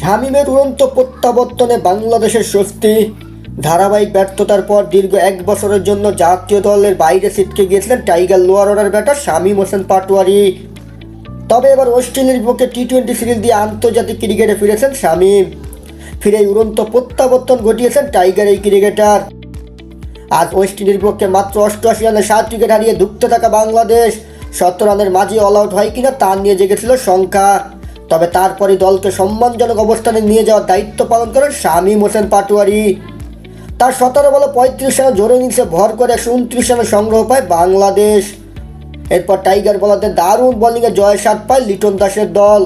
শামীমের উড়ন্ত প্রত্যাবর্তনে বাংলাদেশের স্বস্তি। ধারাবাহিক ব্যর্থতার পর দীর্ঘ 1 বছরের জন্য জাতীয় দলের বাইরে ছিটকে গিয়েছিলেন tiger lower order batter Shamim Hossain Patwari. তবে এবার অস্ট্রেলিয়ার বিপক্ষে টি-20 সিরিজ দিয়ে আন্তর্জাতিক ক্রিকেটে ফিরেছেন শামীম। ফিরে উড়ন্ত প্রত্যাবর্তন ঘটিয়েছেন টাইগার এই ক্রিকেটার। আজ অস্ট্রেলিয়ার বিপক্ষে মাত্র 88 রানে 7 উইকেট হারিয়ে ধুঁকতে থাকা বাংলাদেশ 17 রানের মাঝে অল আউট হয় কিনা তা নিয়ে জেগেছিল শঙ্কা। তবে তারপরে দলকে সম্মানজনক অবস্থানে নিয়ে যাওয়ার দায়িত্ব পালন করেন শামীম হোসেন পাটোয়ারি। তার 17 বলে 35 রানে জোরে ইনিংসে ভর করে 129 রানে সংগ্রহ পায় বাংলাদেশ। এরপর টাইগার বলারদের দারুণ বোলিংয়ে জয়ের স্বাদ পায় লিটন দাসের দল।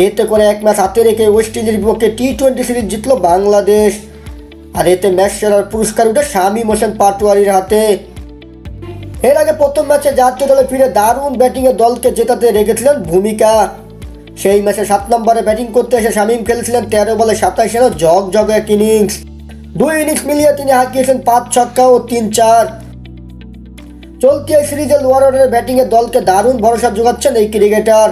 এতে করে 1 ম্যাচ হাতে রেখে অস্ট্রেলিয়ার বিপক্ষে টি-20 সিরিজ জিতল বাংলাদেশ। আর এতে ম্যাচ সেরার পুরস্কার উঠে শামীম হোসেন পাটোয়ারির হাতে। এর আগে প্রথম ম্যাচে জাতীয় দলে ফিরে দারুণ ব্যাটিংয়ে দলকে জেতাতে রেখেছিলেন ভূমিকা। সেই ম্যাচে 7 নম্বরে ব্যাটিং করতে এসে শামীম খেলেছিলেন 13 বলে 27 রানে ঝকঝকে এক ইনিংস। 2 ইনিংস মিলিয়ে তিনি হাঁকিয়েছেন 5 ছক্কা ও 3 চার। চলতি এই সিরিজে লোয়ার অর্ডারের ব্যাটিংয়ে দলকে দারুণ ভরসা যোগাচ্ছেন এই ক্রিকেটার।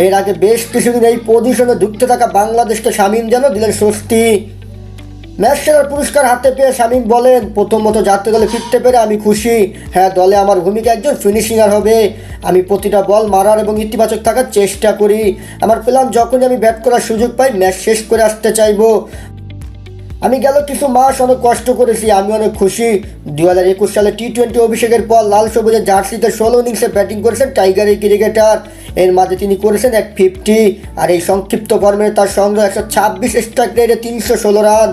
এর আগে বেশ কিছুদিন এই পজিশনে ধুঁকতে থাকা বাংলাদেশকে শামীম যেন দিলেন স্বস্তি। ম্যাচ সেরার পুরস্কার হাতে পেয়ে শামীম বলেন, প্রথমত জাতীয় দলে ফিরতে পেরে আমি খুশি। হ্যাঁ, দলে আমার ভূমিকা একজন ফিনিশিংয়ার হবে। আমি প্রতিটা বল মারার এবং ইতিবাচক থাকার চেষ্টা করি। আমার প্ল্যান যখনই আমি ব্যাট করার সুযোগ পাই ম্যাচ শেষ করে আসতে চাইবো। আমি গেল কিছু মাস অনেক কষ্ট করেছি, আমি অনেক খুশি। 2021 সালে টি-20 অভিষেকের পর লাল সবুজের জার্সিতে 16 ইনিংসে ব্যাটিং করেছেন টাইগার এই ক্রিকেটার। এর মাঝে তিনি করেছেন 150। আর এই সংক্ষিপ্ত ফর্মে তার সংগ্রহ 126 স্ট্রাইক রেটে 316 রান।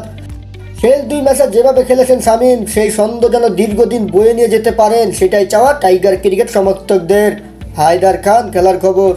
শেষ 2 ম্যাচে যেভাবে খেলেছেন শামীম, সেই ছন্দ যেন দীর্ঘদিন বয়ে নিয়ে যেতে পারেন, সেটাই চাওয়া টাইগার ক্রিকেট সমর্থকদের। হায়দার খান, খেলার খবর।